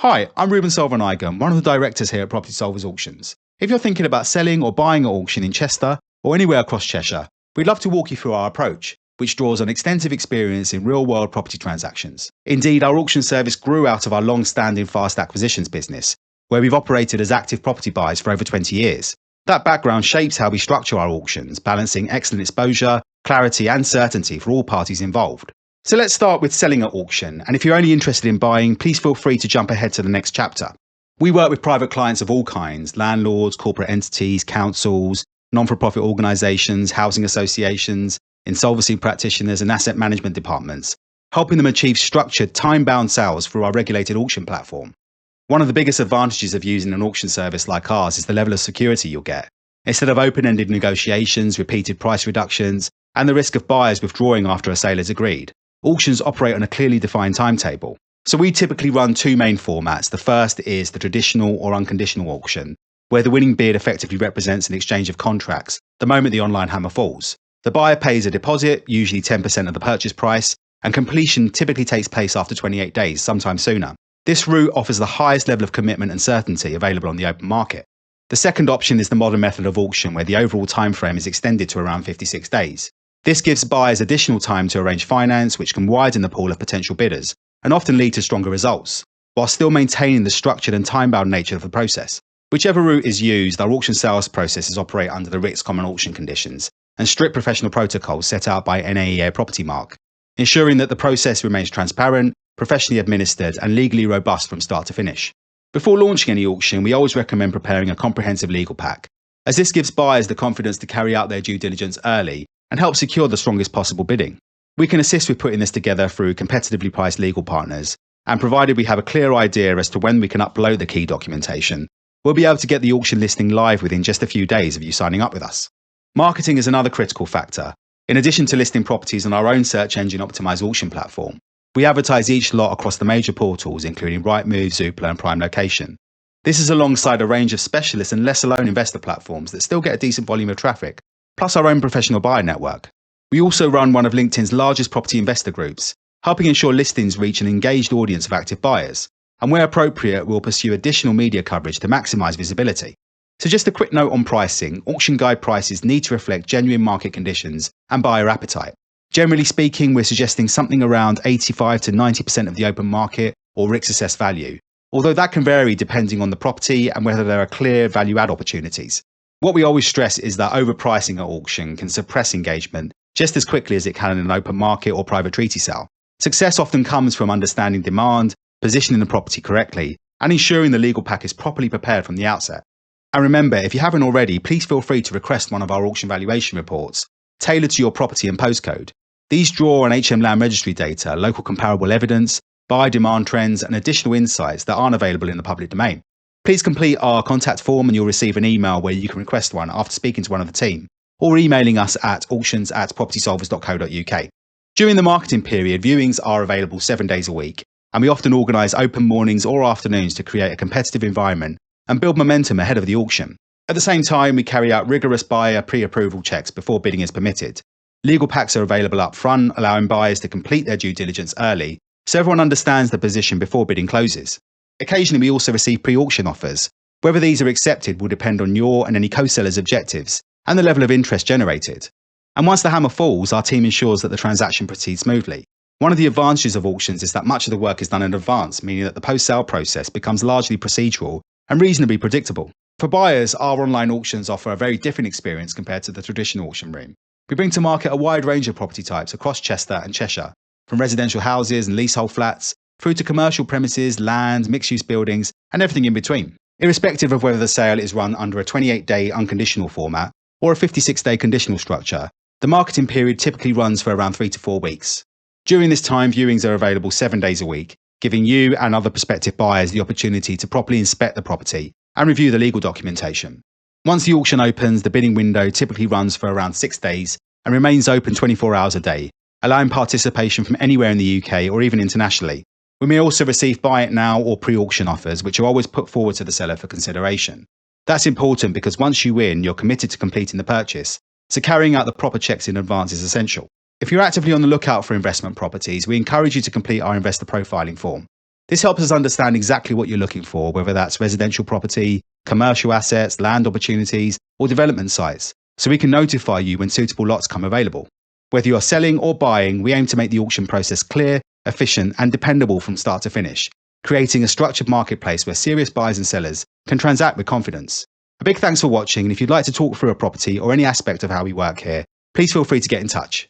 Hi, I'm Ruban Selvanayagam, one of the directors here at Property Solvers Auctions. If you're thinking about selling or buying at auction in Chester or anywhere across Cheshire, we'd love to walk you through our approach, which draws on extensive experience in real-world property transactions. Indeed, our auction service grew out of our long-standing fast acquisitions business, where we've operated as active property buyers for over 20 years. That background shapes how we structure our auctions, balancing excellent exposure, clarity and certainty for all parties involved. So let's start with selling at auction, and if you're only interested in buying, please feel free to jump ahead to the next chapter. We work with private clients of all kinds: landlords, corporate entities, councils, non-for-profit organisations, housing associations, insolvency practitioners and asset management departments, helping them achieve structured, time-bound sales through our regulated auction platform. One of the biggest advantages of using an auction service like ours is the level of security you'll get. Instead of open-ended negotiations, repeated price reductions, and the risk of buyers withdrawing after a sale is agreed, auctions operate on a clearly defined timetable. So we typically run two main formats. The first is the traditional or unconditional auction, where the winning bid effectively represents an exchange of contracts the moment the online hammer falls. The buyer pays a deposit, usually 10% of the purchase price, and completion typically takes place after 28 days, sometimes sooner. This route offers the highest level of commitment and certainty available on the open market. The second option is the modern method of auction, where the overall timeframe is extended to around 56 days. This gives buyers additional time to arrange finance, which can widen the pool of potential bidders and often lead to stronger results, while still maintaining the structured and time-bound nature of the process. Whichever route is used, our auction sales processes operate under the RICS Common Auction conditions and strict professional protocols set out by NAEA Property Mark, ensuring that the process remains transparent, professionally administered and legally robust from start to finish. Before launching any auction, we always recommend preparing a comprehensive legal pack, as this gives buyers the confidence to carry out their due diligence early and help secure the strongest possible bidding. We can assist with putting this together through competitively priced legal partners, and provided we have a clear idea as to when we can upload the key documentation, we'll be able to get the auction listing live within just a few days of you signing up with us. Marketing is another critical factor. In addition to listing properties on our own search engine optimized auction platform, we advertise each lot across the major portals, including Rightmove, Zoopla and Prime Location. This is alongside a range of specialist and lesser-known investor platforms that still get a decent volume of traffic, plus our own professional buyer network. We also run one of LinkedIn's largest property investor groups, helping ensure listings reach an engaged audience of active buyers. And where appropriate, we'll pursue additional media coverage to maximise visibility. So just a quick note on pricing: auction guide prices need to reflect genuine market conditions and buyer appetite. Generally speaking, we're suggesting something around 85 to 90% of the open market or RICS assessed value, although that can vary depending on the property and whether there are clear value-add opportunities. What we always stress is that overpricing at auction can suppress engagement just as quickly as it can in an open market or private treaty sale. Success often comes from understanding demand, positioning the property correctly, and ensuring the legal pack is properly prepared from the outset. And remember, if you haven't already, please feel free to request one of our auction valuation reports tailored to your property and postcode. These draw on HM Land Registry data, local comparable evidence, buyer demand trends, and additional insights that aren't available in the public domain. Please complete our contact form and you'll receive an email where you can request one after speaking to one of the team, or emailing us at auctions@propertysolvers.co.uk. During the marketing period, viewings are available 7 days a week, and we often organise open mornings or afternoons to create a competitive environment and build momentum ahead of the auction. At the same time, we carry out rigorous buyer pre-approval checks before bidding is permitted. Legal packs are available up front, allowing buyers to complete their due diligence early, so everyone understands the position before bidding closes. Occasionally, we also receive pre-auction offers. Whether these are accepted will depend on your and any co-seller's objectives and the level of interest generated. And once the hammer falls, our team ensures that the transaction proceeds smoothly. One of the advantages of auctions is that much of the work is done in advance, meaning that the post-sale process becomes largely procedural and reasonably predictable. For buyers, our online auctions offer a very different experience compared to the traditional auction room. We bring to market a wide range of property types across Chester and Cheshire, from residential houses and leasehold flats, through to commercial premises, land, mixed-use buildings, and everything in between. Irrespective of whether the sale is run under a 28-day unconditional format or a 56-day conditional structure, the marketing period typically runs for around 3 to 4 weeks. During this time, viewings are available 7 days a week, giving you and other prospective buyers the opportunity to properly inspect the property and review the legal documentation. Once the auction opens, the bidding window typically runs for around 6 days and remains open 24 hours a day, allowing participation from anywhere in the UK or even internationally. We may also receive buy it now or pre-auction offers, which are always put forward to the seller for consideration. That's important because once you win, you're committed to completing the purchase, so carrying out the proper checks in advance is essential. If you're actively on the lookout for investment properties, we encourage you to complete our investor profiling form. This helps us understand exactly what you're looking for, whether that's residential property, commercial assets, land opportunities, or development sites, so we can notify you when suitable lots come available. Whether you're selling or buying, we aim to make the auction process clear, efficient, and dependable from start to finish, creating a structured marketplace where serious buyers and sellers can transact with confidence. A big thanks for watching, and if you'd like to talk through a property or any aspect of how we work here, please feel free to get in touch.